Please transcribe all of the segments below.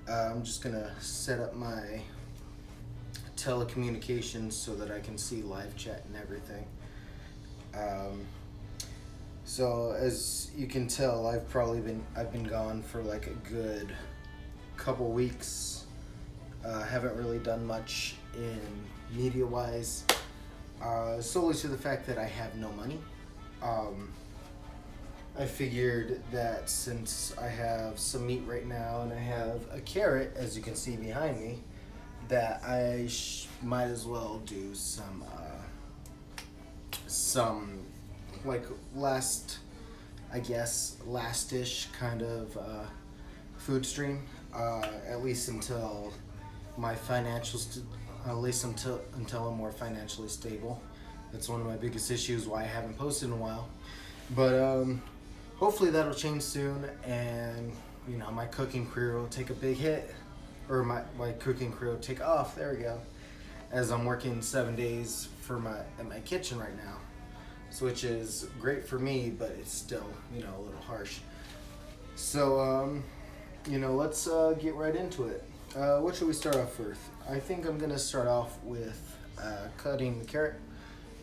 I'm just gonna set up my telecommunications so that I can see live chat and everything. So as you can tell, I've been gone for like a good couple weeks. Haven't really done much in media wise, solely to the fact that I have no money. I figured that since I have some meat right now and I have a carrot, as you can see behind me, that I might as well do some like last-ish kind of food stream, at least until my financials, at least until I'm more financially stable. That's one of my biggest issues why I haven't posted in a while. But hopefully that'll change soon, and you know, my cooking career will take a big hit, or my cooking career will take off. There we go. As I'm working 7 days at my kitchen right now, so which is great for me, but it's still, you know, a little harsh. So you know, let's get right into it. What should we start off with? I think I'm gonna start off with cutting the carrot.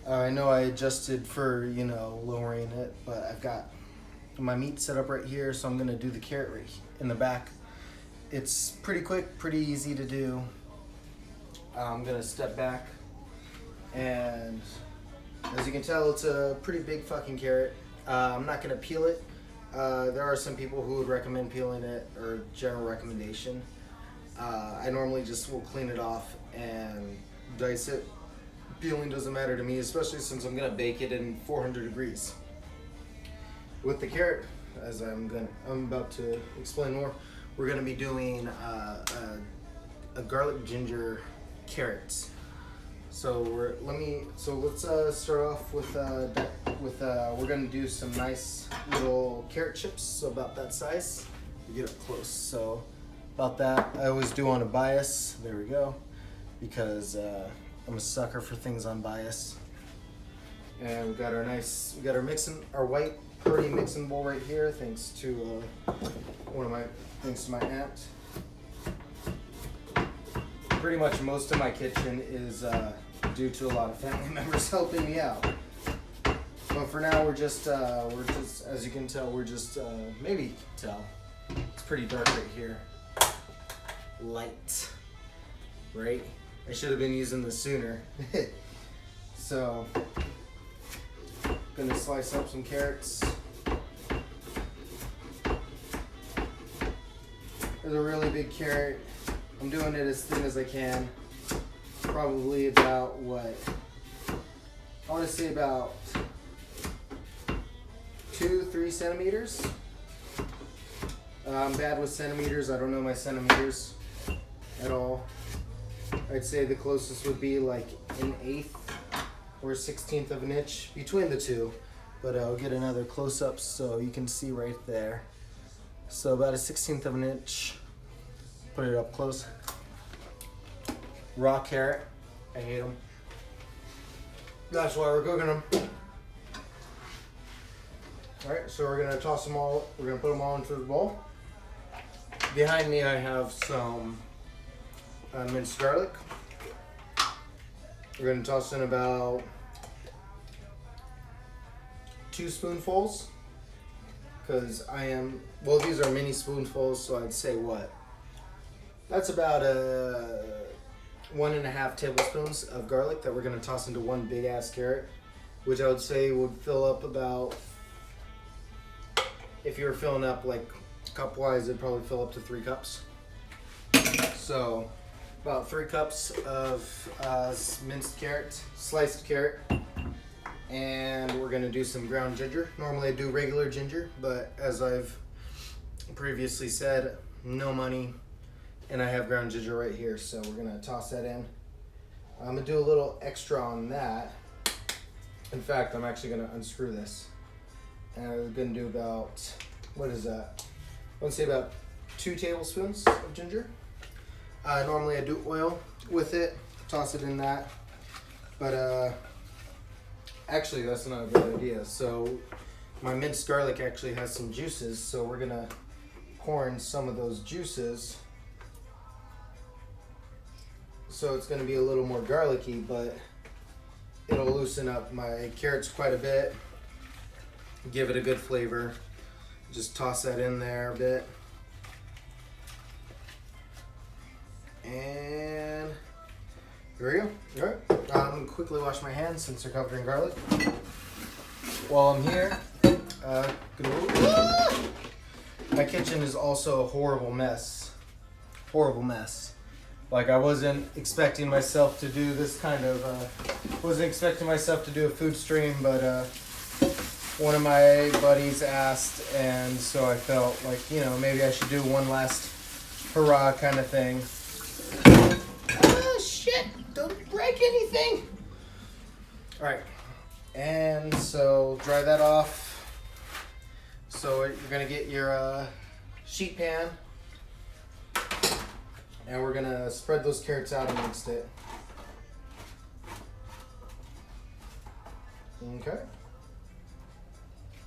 I know I adjusted for, you know, lowering it, but I've got my meat set up right here, so I'm gonna do the carrot right in the back. It's pretty quick, pretty easy to do. I'm gonna step back, and as you can tell, it's a pretty big fucking carrot. I'm not gonna peel it. There are some people who would recommend peeling it, or general recommendation. I normally just will clean it off and dice it. Peeling doesn't matter to me, especially since I'm gonna bake it in 400 degrees. With the carrot, as I'm about to explain more, we're gonna be doing a garlic ginger carrots. So let's start off with we're gonna do some nice little carrot chips, so about that size. You get up close, so about that. I always do on a bias. There we go, because I'm a sucker for things on bias. And we got our white Purdy mixing bowl right here, thanks to my aunt. Pretty much most of my kitchen is due to a lot of family members helping me out. But for now, we're just as you can tell, maybe you can tell, it's pretty dark right here. Light, right? I should have been using this sooner. So, gonna slice up some carrots. There's a really big carrot. I'm doing it as thin as I can. Probably about I want to say about 2-3 centimeters. I'm bad with centimeters. I don't know my centimeters at all. I'd say the closest would be like an 1/8 or 1/16 of an inch between the two. But I'll get another close-up so you can see right there. So about a 1/16 of an inch. Put it up close. Raw carrot. I hate them. That's why we're cooking them. Alright, so we're gonna toss them all, we're gonna put them all into the bowl. Behind me I have some minced garlic. We're gonna toss in about 2 spoonfuls. Because these are mini spoonfuls, so I'd say that's about 1.5 tablespoons of garlic that we're gonna toss into one big ass carrot, which I would say would fill up about, if you were filling up like cup wise, it'd probably fill up to 3 cups. So about 3 cups of minced carrot, sliced carrot, and we're gonna do some ground ginger. Normally I do regular ginger, but as I've previously said, no money, and I have ground ginger right here, so we're gonna toss that in. I'm gonna do a little extra on that. In fact, I'm actually gonna unscrew this. And I'm gonna do about, what is that? I want to say about 2 tablespoons of ginger. Normally I do oil with it, toss it in that. But actually that's not a good idea. So my minced garlic actually has some juices, so we're gonna pour in some of those juices so it's going to be a little more garlicky, but it'll loosen up my carrots quite a bit, give it a good flavor. Just toss that in there a bit. And here we go. All right. I'm going to quickly wash my hands since they're covered in garlic. While I'm here, my kitchen is also a horrible mess. Horrible mess. Like, I wasn't expecting myself to do this kind of, wasn't expecting myself to do a food stream, but one of my buddies asked, and so I felt like, you know, maybe I should do one last hurrah kind of thing. Oh, shit! Don't break anything! Alright. And so, dry that off. So, you're going to get your sheet pan. And we're going to spread those carrots out amongst it. Okay.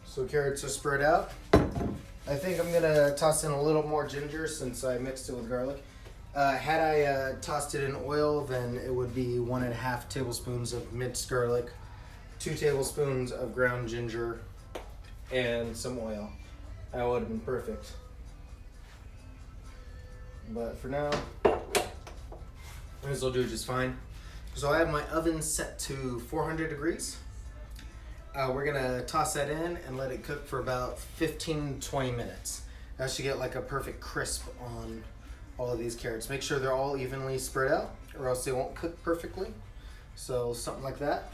So carrots are spread out. I think I'm going to toss in a little more ginger since I mixed it with garlic. Had I tossed it in oil, then it would be 1.5 tablespoons of minced garlic, 2 tablespoons of ground ginger, and some oil. That would have been perfect. But for now, this will do just fine. So I have my oven set to 400 degrees. We're gonna toss that in and let it cook for about 15-20 minutes. That should get like a perfect crisp on all of these carrots. Make sure they're all evenly spread out or else they won't cook perfectly. So something like that.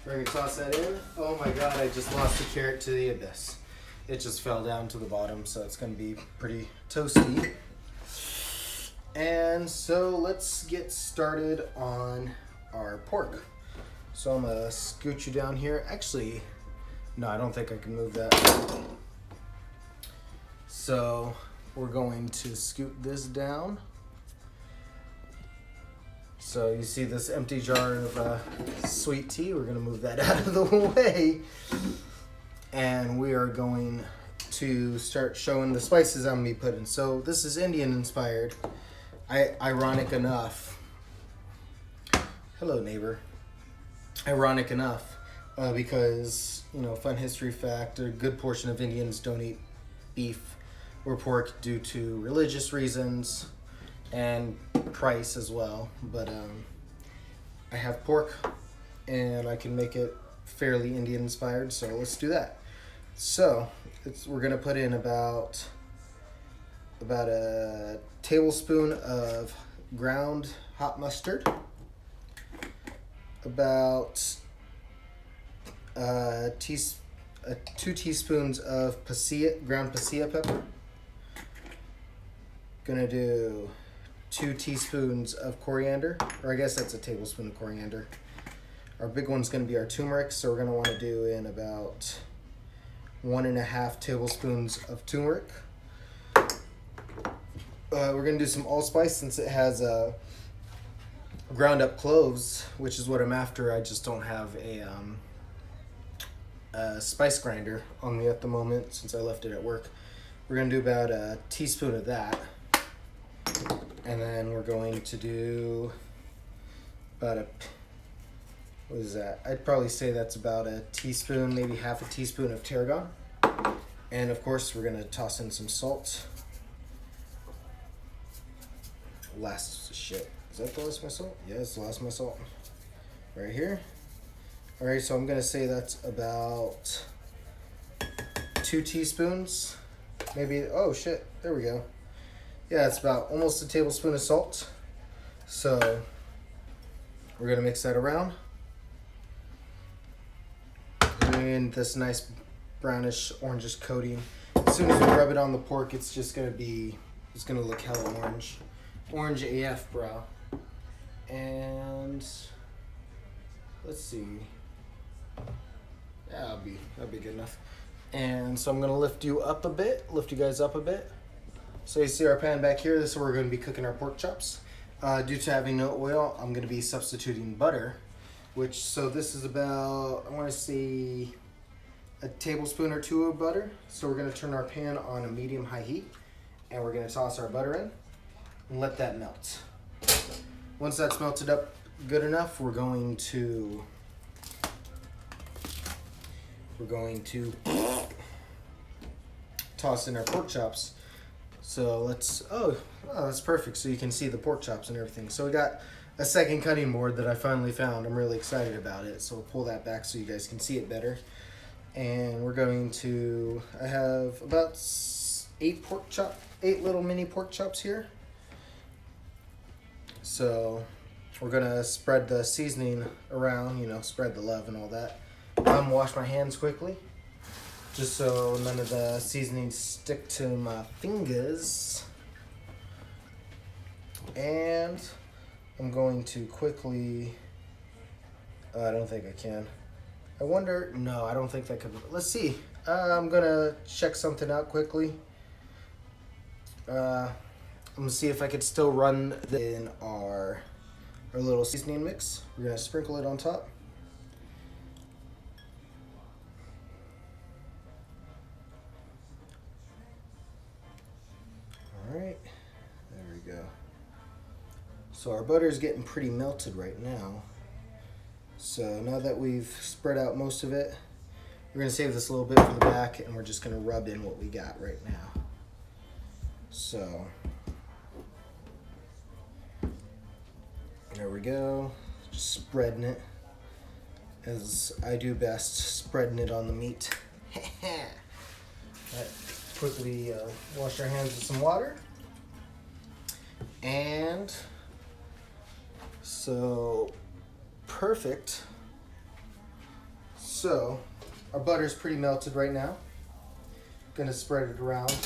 We're gonna toss that in. Oh my God, I just lost a carrot to the abyss. It just fell down to the bottom, so it's gonna be pretty toasty. And so let's get started on our pork. So I'm gonna scoot you down here. Actually, no, I don't think I can move that. So we're going to scoot this down. So you see this empty jar of sweet tea. We're gonna move that out of the way. And we are going to start showing the spices I'm gonna be putting. So this is Indian inspired. Ironic enough. Hello, neighbor. Ironic enough, because, you know, fun history fact, a good portion of Indians don't eat beef or pork due to religious reasons and price as well. But I have pork and I can make it fairly Indian inspired, so let's do that. So we're gonna put in about a tablespoon of ground hot mustard, about 2 teaspoons of ground pasilla pepper. Gonna do 2 teaspoons of coriander, or I guess that's a tablespoon of coriander. Our big one's gonna be our turmeric, so we're gonna want to do in about 1.5 tablespoons of turmeric. We're gonna do some allspice since it has ground up cloves, which is what I'm after. I just don't have a spice grinder on me at the moment since I left it at work. We're gonna do about a teaspoon of that, and then we're going to do about what is that? I'd probably say that's about a teaspoon, maybe half a teaspoon of tarragon, and of course we're gonna toss in some salt. Last shit. Is that the last of my salt? Yeah, it's the last of my salt. Right here. Alright, so I'm gonna say that's about 2 teaspoons. Maybe, oh shit, there we go. Yeah, it's about almost a tablespoon of salt. So we're gonna mix that around. And this nice brownish orangish coating. As soon as we rub it on the pork, it's just gonna look hella orange. Orange AF, bro. And let's see. Yeah, that'll be good enough. And so I'm gonna lift you guys up a bit. So you see our pan back here. This is where we're gonna be cooking our pork chops. Due to having no oil, I'm gonna be substituting butter, so this is about, I wanna say, a tablespoon or 2 of butter. So we're gonna turn our pan on a medium-high heat, and we're gonna toss our butter in and let that melt. Once that's melted up good enough, we're going to toss in our pork chops. So let's, that's perfect. So you can see the pork chops and everything. So we got a second cutting board that I finally found. I'm really excited about it. So we'll pull that back so you guys can see it better. And we're going to, I have about 8 little mini pork chops here. So we're gonna spread the seasoning around, spread the love and all that. Wash my hands quickly, just so none of the seasonings stick to my fingers. And I'm going to quickly, I don't think I can. I wonder, no, I don't think that could, let's see. I'm gonna check something out quickly. I'm gonna see if I could still run in our little seasoning mix. We're gonna sprinkle it on top. All right, there we go. So our butter is getting pretty melted right now. So now that we've spread out most of it, we're gonna save this a little bit for the back, and we're just gonna rub in what we got right now. So there we go, just spreading it as I do best, spreading it on the meat. Right. Quickly wash our hands with some water. And so, perfect. So, our butter's pretty melted right now. Gonna spread it around.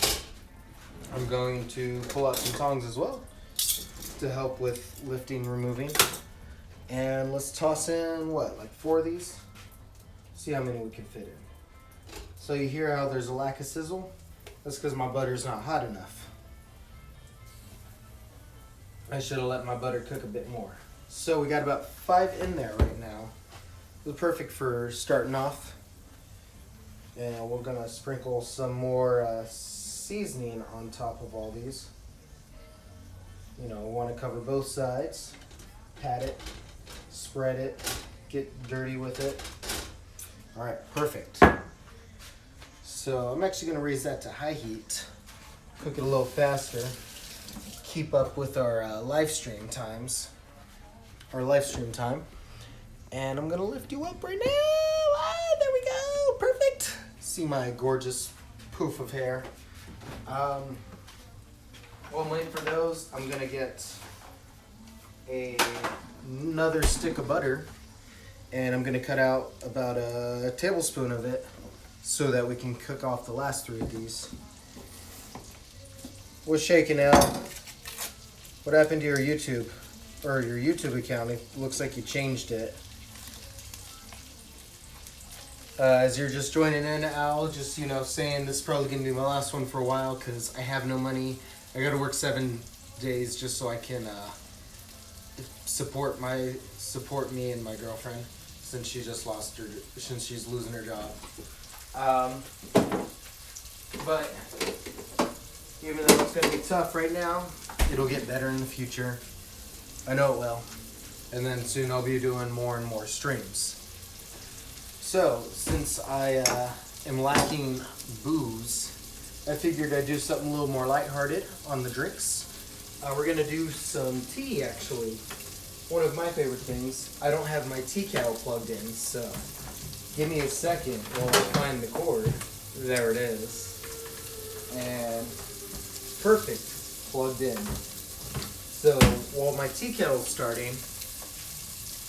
I'm going to pull out some tongs as well to help with lifting, removing. And let's toss in, like 4 of these? See how many we can fit in. So you hear how there's a lack of sizzle? That's because my butter's not hot enough. I should have let my butter cook a bit more. So we got about 5 in there right now. It's perfect for starting off. And we're gonna sprinkle some more seasoning on top of all these. We want to cover both sides, pat it, spread it, get dirty with it. All right, perfect. So I'm actually going to raise that to high heat, cook it a little faster, keep up with our live stream time. And I'm going to lift you up right now. There we go, perfect. See my gorgeous poof of hair. While I'm waiting for those, I'm gonna get another stick of butter, and I'm gonna cut out about a tablespoon of it so that we can cook off the last 3 of these. What's shaking out? What happened to your YouTube account? It looks like you changed it. As you're just joining in, Al, just saying this is probably gonna be my last one for a while because I have no money. I gotta work 7 days just so I can support me and my girlfriend since she's losing her job. But even though it's gonna be tough right now, it'll get better in the future. I know it will. And then soon I'll be doing more and more streams. So since I am lacking booze, I figured I'd do something a little more lighthearted on the drinks. We're gonna do some tea, actually. One of my favorite things. I don't have my tea kettle plugged in, so give me a second while I find the cord. There it is. And perfect, plugged in. So while my tea kettle's starting,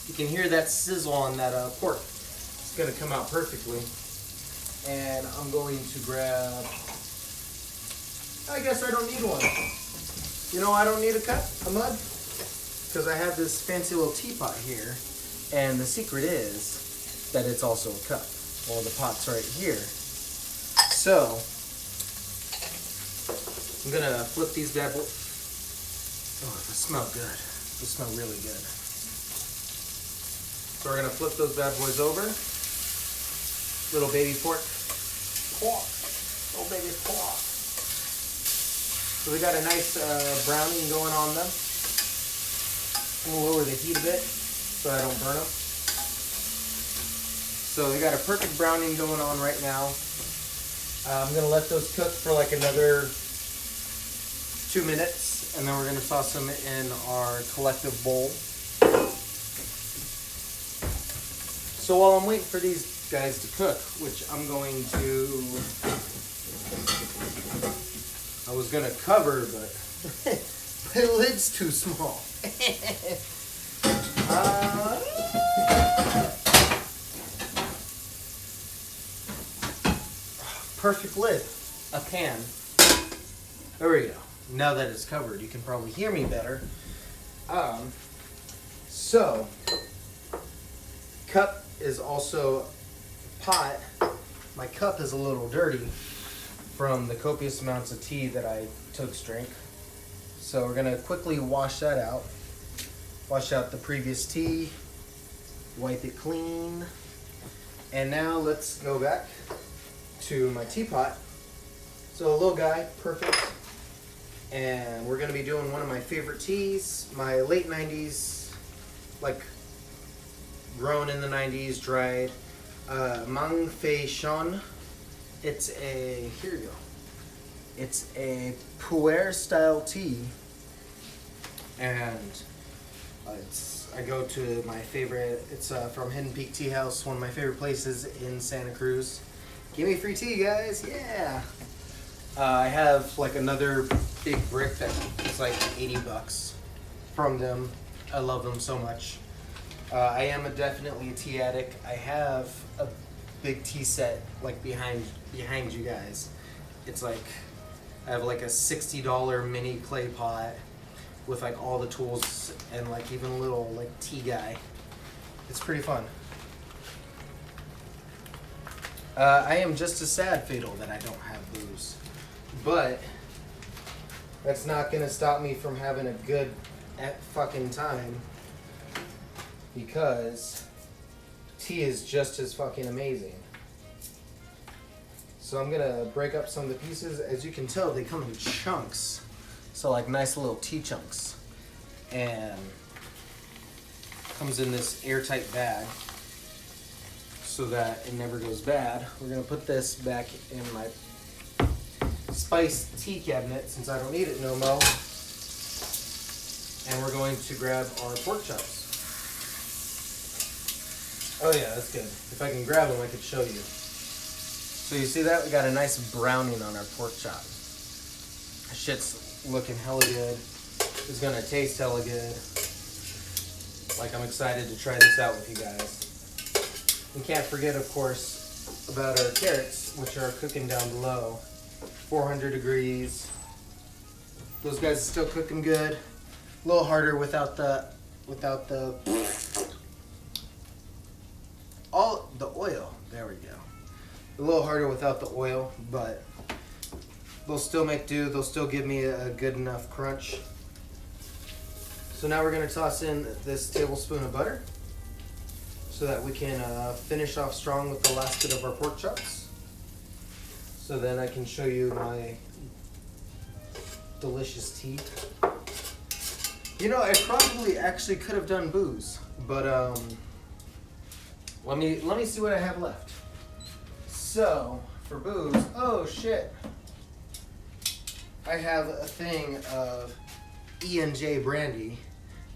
you can hear that sizzle on that pork. It's gonna come out perfectly. And I'm going to grab, I guess I don't need one. I don't need a mug, because I have this fancy little teapot here, and the secret is that it's also a cup. Well, the pot's right here. So, I'm gonna flip these bad boys. Oh, they smell good. They smell really good. So we're gonna flip those bad boys over. Little baby pork. Little baby pork. So we got a nice browning going on them. I'm gonna lower the heat a bit so I don't burn them. So we got a perfect browning going on right now. I'm gonna let those cook for like another 2 minutes, and then we're gonna toss them in our collective bowl. So while I'm waiting for these guys to cook, which I'm going to, I was gonna cover, but my lid's too small. Perfect lid, a pan. There we go. Now that it's covered, you can probably hear me better. So, cup is also pot. My cup is a little dirty from the copious amounts of tea that I drink. So we're gonna quickly wash that out. Wash out the previous tea, wipe it clean. And now let's go back to my teapot. So a little guy, perfect. And we're gonna be doing one of my favorite teas, my late 90s, like grown in the 90s, dried, Mang Fei Shan. It's a, here you go. It's a pu'er style tea. And I go to my favorite, it's from Hidden Peak Tea House, one of my favorite places in Santa Cruz. Give me free tea, guys, yeah. I have like another big brick that is like $80 from them. I love them so much. I am definitely a tea addict. I have a big tea set like behind you guys. It's like, I have like a $60 mini clay pot with like all the tools and like even a little like tea guy. It's pretty fun. I am just as sad, Fatal, that I don't have booze. But that's not gonna stop me from having a good fucking time, because tea is just as fucking amazing. So I'm gonna break up some of the pieces. As you can tell, they come in chunks. So like nice little tea chunks. And comes in this airtight bag so that it never goes bad. We're gonna put this back in my spice tea cabinet since I don't need it no more. And we're going to grab our pork chops. Oh yeah, that's good. If I can grab them, I could show you. So you see that? We got a nice browning on our pork chop. Shit's looking hella good. It's gonna taste hella good. Like, I'm excited to try this out with you guys. We can't forget, of course, about our carrots, which are cooking down below. 400 degrees. Those guys are still cooking good. A little harder without the oil. There we go. A little harder without the oil, but they'll still make do. They'll still give me a good enough crunch. So now we're gonna toss in this tablespoon of butter so that we can finish off strong with the last bit of our pork chops. So then I can show you my delicious tea. You know, I probably actually could have done booze, but let me see what I have left. So for booze, oh shit, I have a thing of E&J brandy,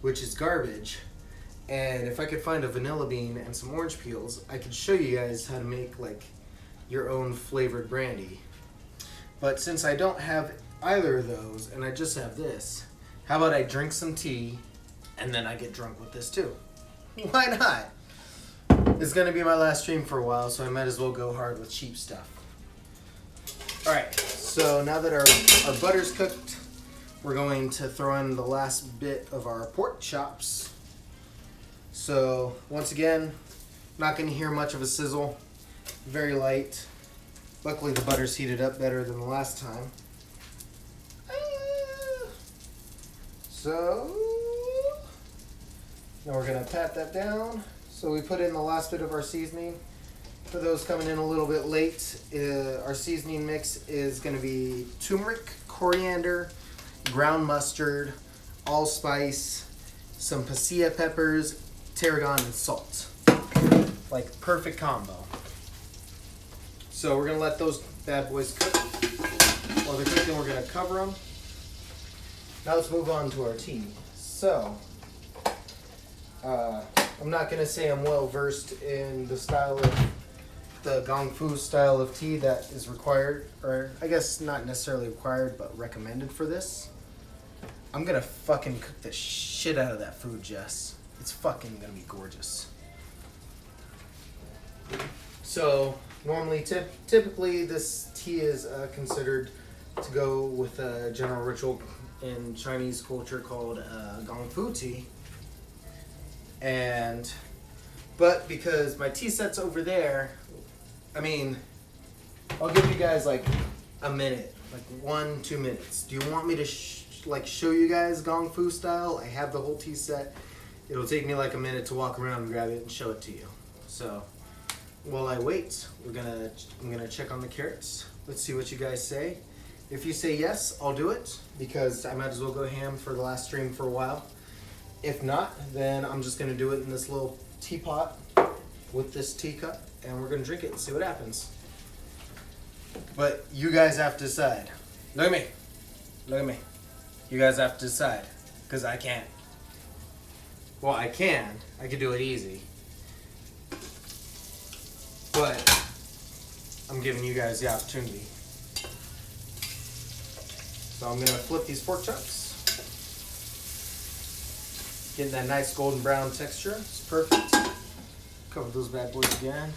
which is garbage. And if I could find a vanilla bean and some orange peels, I could show you guys how to make like your own flavored brandy. But since I don't have either of those and I just have this, how about I drink some tea and then I get drunk with this too? Why not? It's gonna be my last stream for a while, so I might as well go hard with cheap stuff. Alright, so now that our butter's cooked, we're going to throw in the last bit of our pork chops. So once again, not gonna hear much of a sizzle, very light. Luckily the butter's heated up better than the last time. So now we're gonna pat that down. So we put in the last bit of our seasoning. For those coming in a little bit late, our seasoning mix is gonna be turmeric, coriander, ground mustard, allspice, some pasilla peppers, tarragon, and salt. Like perfect combo. So we're gonna let those bad boys cook. While they're cooking, we're gonna cover them. Now let's move on to our tea. So, I'm not gonna say I'm well versed in the style of the Gong Fu style of tea that is required, or I guess not necessarily required, but recommended for this. I'm gonna fucking cook the shit out of that food, Jess. It's fucking gonna be gorgeous. So, normally, typically this tea is considered to go with a general ritual in Chinese culture called Gong Fu tea. But because my tea set's over there, I mean, I'll give you guys like a minute, like 1-2 minutes. Do you want me to show you guys Gong Fu style? I have the whole tea set. It'll take me like a minute to walk around and grab it and show it to you. So while I wait, I'm gonna check on the carrots. Let's see what you guys say. If you say yes, I'll do it because I might as well go ham for the last stream for a while. If not, then I'm just gonna do it in this little teapot with this teacup, and we're gonna drink it and see what happens. But you guys have to decide. Look at me. Look at me. You guys have to decide, because I can't. Well, I can. I could do it easy. But I'm giving you guys the opportunity. So I'm gonna flip these pork chops. Getting that nice golden brown texture. It's perfect. Cover those bad boys again.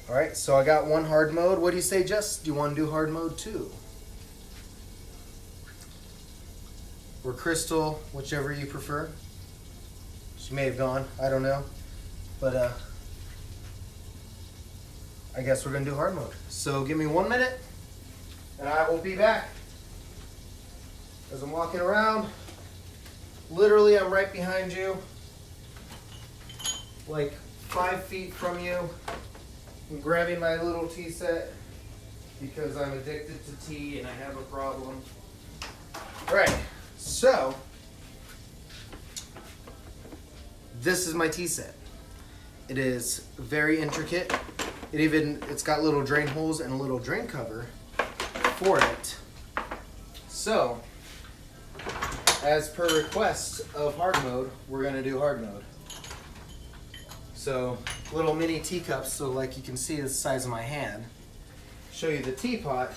All right, so I got one hard mode. What do you say, Jess? Do you want to do hard mode too? Or Crystal, whichever you prefer. She may have gone, I don't know. But I guess we're gonna do hard mode. So give me 1 minute and I will be back. As I'm walking around, literally I'm right behind you, like 5 feet from you. I'm grabbing my little tea set because I'm addicted to tea and I have a problem. All right, so this is my tea set. It is very intricate. It's got little drain holes and a little drain cover for it. So, as per request of hard mode, we're gonna do hard mode. So, little mini teacups, so like you can see the size of my hand. Show you the teapot,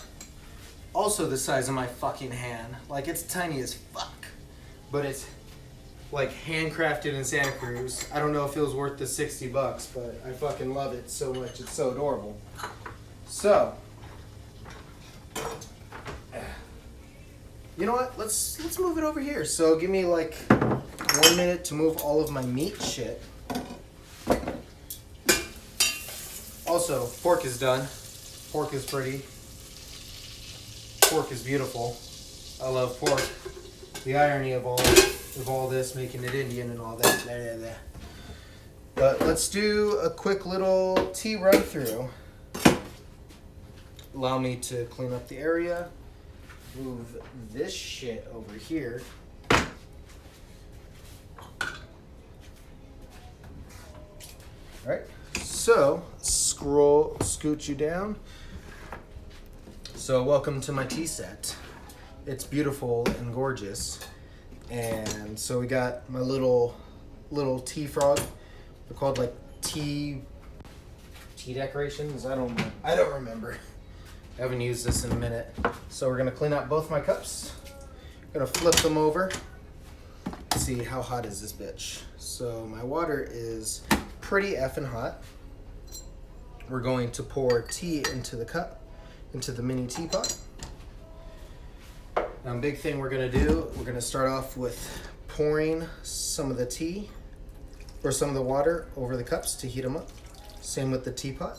also the size of my fucking hand. Like it's tiny as fuck, but it's like handcrafted in Santa Cruz. I don't know if it was worth the $60, but I fucking love it so much. It's so adorable. So, you know what? Let's move it over here. So give me like 1 minute to move all of my meat shit. Also, pork is done. Pork is pretty. Pork is beautiful. I love pork. The irony of all this, making it Indian and all that. But let's do a quick little tea run through. Allow me to clean up the area. Move this shit over here. Alright, so scoot you down. So welcome to my tea set. It's beautiful and gorgeous. And so we got my little tea frog. They're called like tea decorations. I don't remember. I haven't used this in a minute. So we're gonna clean out both my cups. Gonna flip them over. Let's see, how hot is this bitch? So my water is pretty effing hot. We're going to pour tea into the cup, into the mini teapot. Now, a big thing we're gonna do, we're gonna start off with pouring some of the tea or some of the water over the cups to heat them up. Same with the teapot.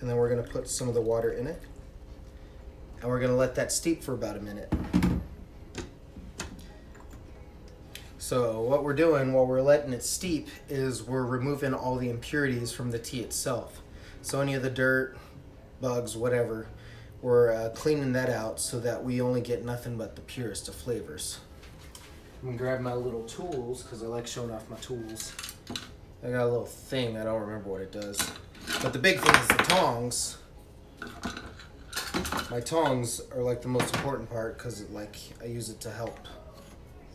And then we're gonna put some of the water in it. And we're gonna let that steep for about a minute. So what we're doing while we're letting it steep is we're removing all the impurities from the tea itself. So any of the dirt, bugs, whatever, we're cleaning that out so that we only get nothing but the purest of flavors. I'm gonna grab my little tools because I like showing off my tools. I got a little thing, I don't remember what it does. But the big thing is the tongs. My tongs are like the most important part because like I use it to help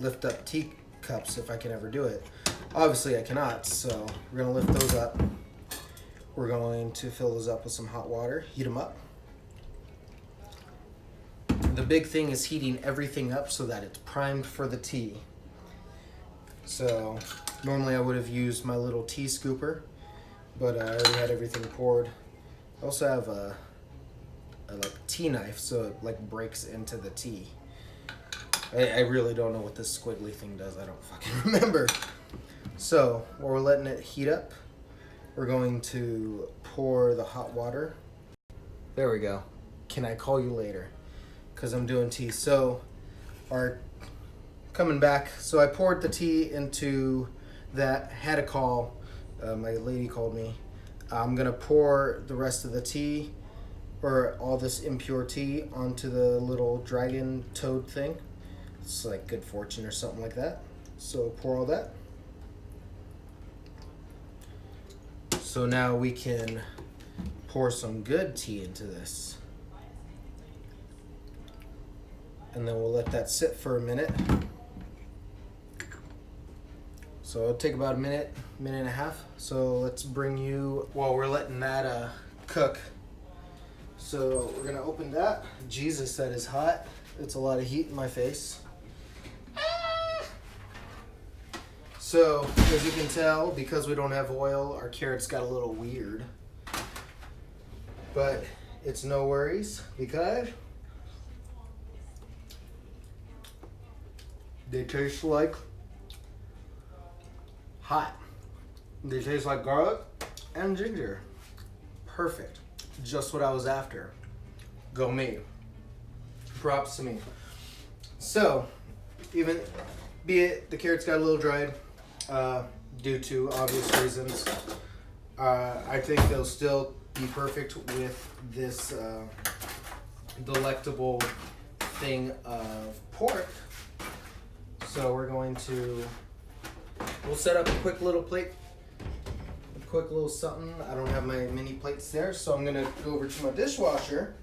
lift up teacups if I can ever do it. Obviously I cannot, so we're gonna lift those up. We're going to fill those up with some hot water, heat them up. The big thing is heating everything up so that it's primed for the tea. So normally I would have used my little tea scooper, but I already had everything poured. I also have a like tea knife, so it like breaks into the tea. I really don't know what this squiggly thing does. I don't fucking remember. So while we're letting it heat up, we're going to pour the hot water. There we go. Can I call you later? Because I'm doing tea. So coming back, so I poured the tea into that, had a call. My lady called me. I'm gonna pour the rest of the tea, or all this impure tea, onto the little dragon toad thing. It's like good fortune or something like that. So pour all that. So now we can pour some good tea into this. And then we'll let that sit for a minute. So it'll take about a minute and a half. So let's bring you, while we're letting that cook. So we're gonna open that. Jesus, that is hot. It's a lot of heat in my face. So as you can tell, because we don't have oil, our carrots got a little weird. But it's no worries because they taste like hot. They taste like garlic and ginger. Perfect. Just what I was after. Go me. Props to me. So, even be it the carrots got a little dried due to obvious reasons, I think they'll still be perfect with this delectable thing of pork. So we're going to, we'll set up a quick little plate, a quick little something. I don't have my mini plates there, so I'm gonna go over to my dishwasher,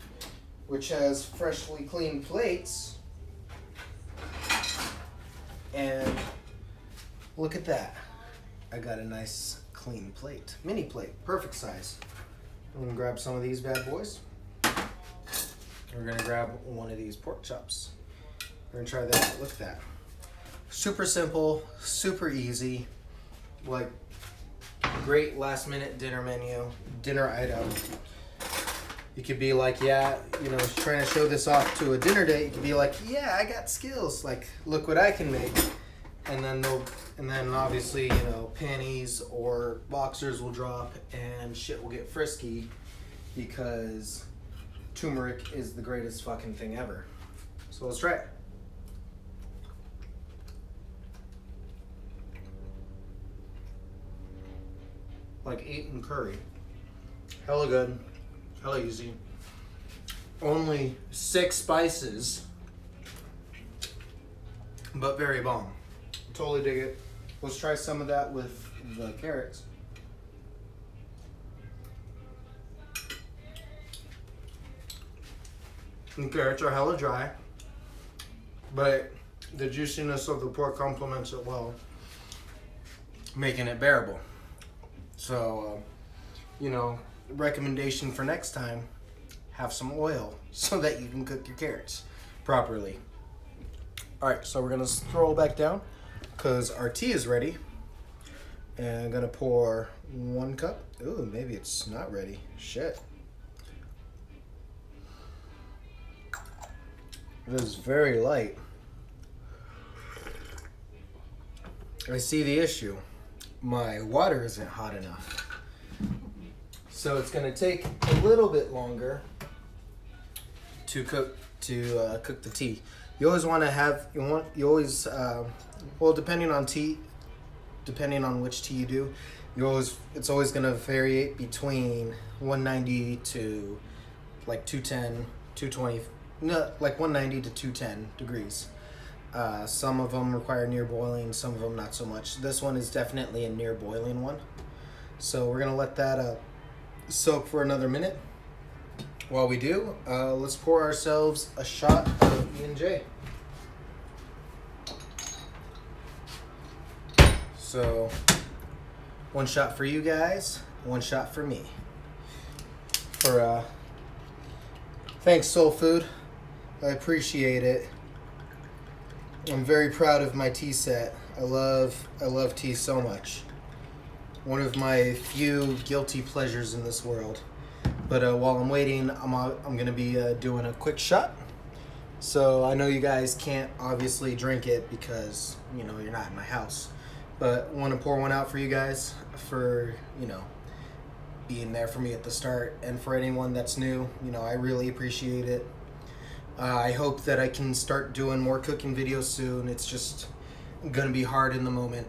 which has freshly cleaned plates. And look at that. I got a nice clean plate, mini plate, perfect size. I'm gonna grab some of these bad boys. We're gonna grab one of these pork chops. We're gonna try that. Look at that. Super simple, super easy, like great last minute dinner menu, dinner item. You could be like, yeah, you know, trying to show this off to a dinner date. You could be like, yeah, I got skills. Like, look what I can make. And then obviously, you know, panties or boxers will drop and shit will get frisky because turmeric is the greatest fucking thing ever. So let's try it. Like eating curry. Hella good. Hella easy. Only 6 spices, but very bomb. Totally dig it. Let's try some of that with the carrots. The carrots are hella dry, but the juiciness of the pork complements it well, making it bearable. So, you know, recommendation for next time, have some oil so that you can cook your carrots properly. All right, so we're gonna scroll back down because our tea is ready. And I'm gonna pour 1 cup. Ooh, maybe it's not ready. Shit. It is very light. I see the issue. My water isn't hot enough. So it's gonna take a little bit longer to cook the tea. You always want to have well, depending on which tea you do, it's always gonna vary between 190 to like 210, 220, no, like 190 to 210 degrees. Some of them require near boiling, some of them not so much. This one is definitely a near boiling one. So we're gonna let that soak for another minute. While we do, let's pour ourselves a shot of E&J. So, one shot for you guys, one shot for me. Thanks, Soul Food. I appreciate it. I'm very proud of my tea set. I love tea so much. One of my few guilty pleasures in this world. But while I'm waiting, I'm gonna be doing a quick shot. So I know you guys can't obviously drink it because you're not in my house. But want to pour one out for you guys for being there for me at the start, and for anyone that's new, I really appreciate it. I hope that I can start doing more cooking videos soon. It's just gonna be hard in the moment.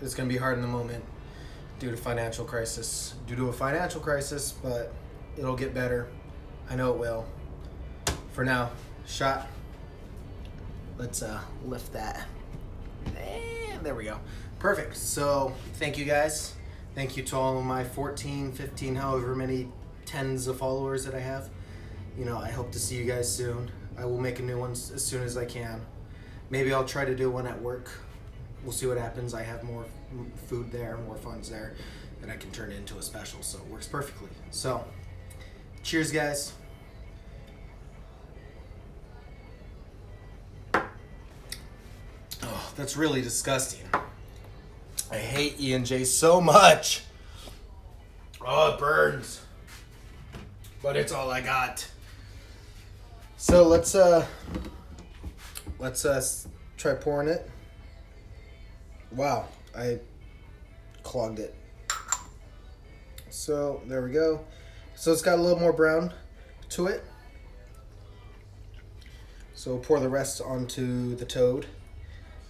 It's gonna be hard in the moment due to a financial crisis, but it'll get better. I know it will. For now, shot. Let's lift that. And there we go. Perfect. So thank you guys. Thank you to all of my 14, 15, however many tens of followers that I have. I hope to see you guys soon. I will make a new one as soon as I can. Maybe I'll try to do one at work. We'll see what happens. I have more food there, more funds there that I can turn into a special, so it works perfectly. So, cheers, guys. Oh, that's really disgusting. I hate E&J so much. Oh, it burns. But it's all I got. So let's try pouring it. Wow, I clogged it. So there we go. So it's got a little more brown to it. So we'll pour the rest onto the toad,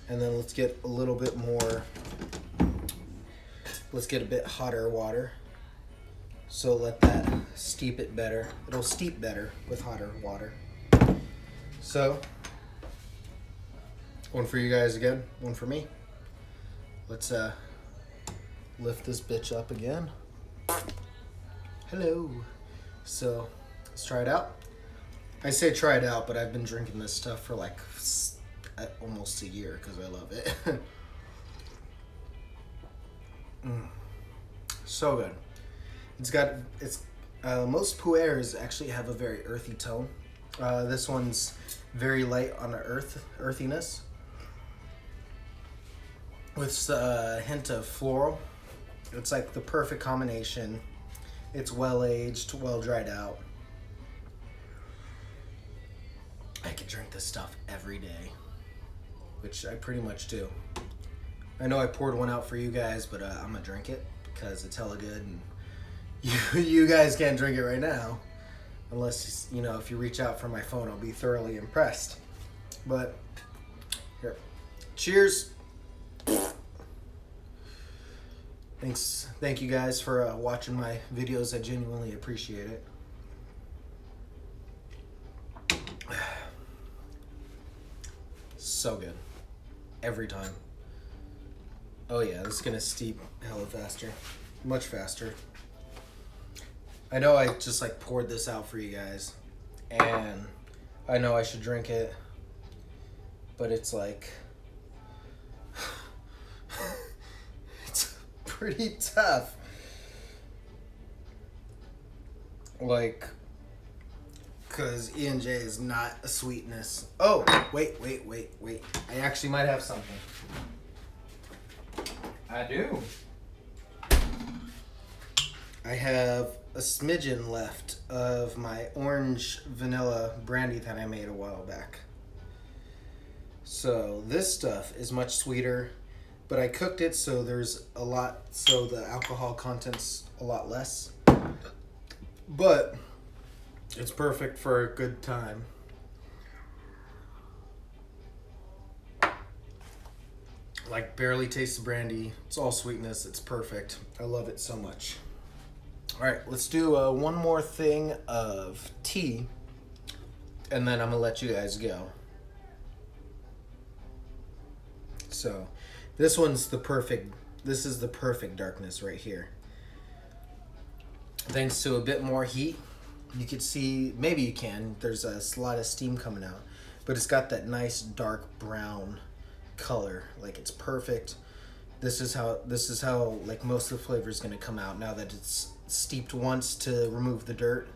and then let's get a little bit more. Let's get a bit hotter water. So let that steep it better. It'll steep better with hotter water. So, one for you guys again, one for me. Let's lift this bitch up again. Hello. So, let's try it out. I say try it out, but I've been drinking this stuff for like almost a year because I love it. So good. Most pu'ers actually have a very earthy tone. This one's very light on the earthiness, with a hint of floral. It's like the perfect combination. It's well aged, well dried out. I could drink this stuff every day, which I pretty much do. I know I poured one out for you guys, but I'm gonna drink it because it's hella good, and you guys can't drink it right now. Unless, if you reach out for my phone, I'll be thoroughly impressed. But, here. Cheers. Thank you guys for watching my videos. I genuinely appreciate it. So good. Every time. Oh yeah, this is gonna steep hella faster. Much faster. I know I just poured this out for you guys, and I know I should drink it, but it's it's pretty tough. Cause E&J is not a sweetness. Oh, wait. I actually might have something. I do. I have a smidgen left of my orange vanilla brandy that I made a while back. So this stuff is much sweeter, but I cooked it so the alcohol content's a lot less. But it's perfect for a good time. Barely taste the brandy. It's all sweetness. It's perfect. I love it so much. All right, let's do one more thing of tea. and then I'm gonna let you guys go. So this is the perfect darkness right here. Thanks to a bit more heat, you could see, maybe you can, there's a lot of steam coming out, but it's got that nice dark brown color. Like, it's perfect. This is how like most of the flavor is going to come out now that it's steeped once to remove the dirt.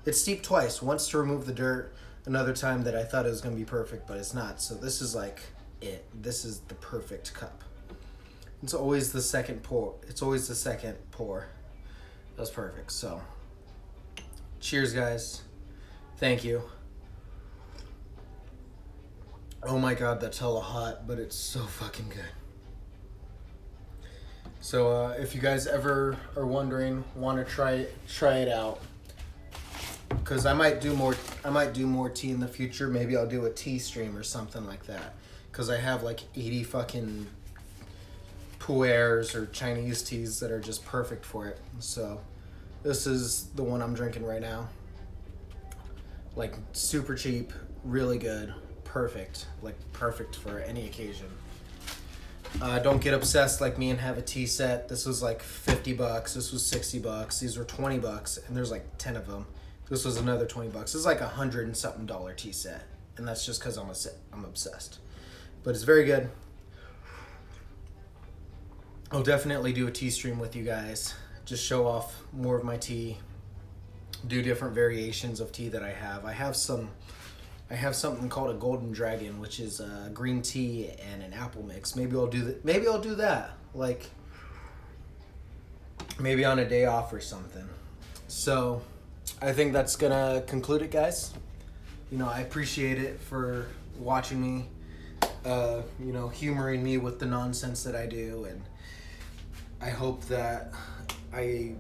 It's steeped twice, once to remove the dirt, another time that I thought it was going to be perfect, but it's not. So this is like it. This is the perfect cup. It's always the second pour. That's perfect. So cheers, guys. Thank you. Oh my god, that's hella hot, but it's so fucking good. So if you guys ever are wondering, want to try it out, because I might do more tea in the future. Maybe I'll do a tea stream or something like that, because I have like 80 fucking pu'ers or Chinese teas that are just perfect for it. So this is the one I'm drinking right now. Like, super cheap, really good, perfect, like perfect for any occasion. Don't get obsessed like me and have a tea set. This was like $50. This was $60. These were $20, and there's like 10 of them. This was another $20. This is like $100 and something tea set, and that's just because I'm obsessed. But it's very good. I'll definitely do a tea stream with you guys. Just show off more of my tea. Do different variations of tea that I have. I have something called a Golden Dragon, which is a green tea and an apple mix. Maybe I'll do that. Maybe I'll do that. Like, maybe on a day off or something. So I think that's gonna conclude it, guys. You know, I appreciate it for watching me. You know, humoring me with the nonsense that I do, and I hope that I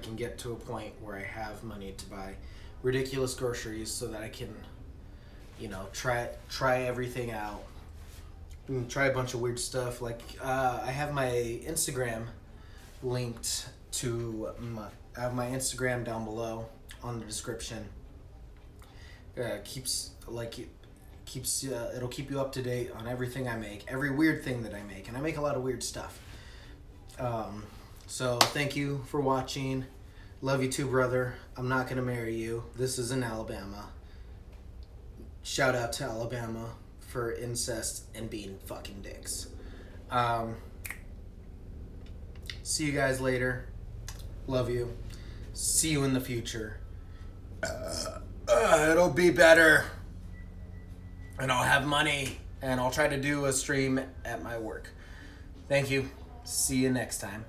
can get to a point where I have money to buy ridiculous groceries so that I can, you know, try everything out. And try a bunch of weird stuff. Like, I have my Instagram linked to I have my Instagram down below on the description. It'll keep you up to date on everything I make, every weird thing that I make, and I make a lot of weird stuff. So thank you for watching. Love you too, brother. I'm not gonna marry you. This is in Alabama. Shout out to Alabama for incest and being fucking dicks. See you guys later. Love you. See you in the future. It'll be better. And I'll have money. And I'll try to do a stream at my work. Thank you. See you next time.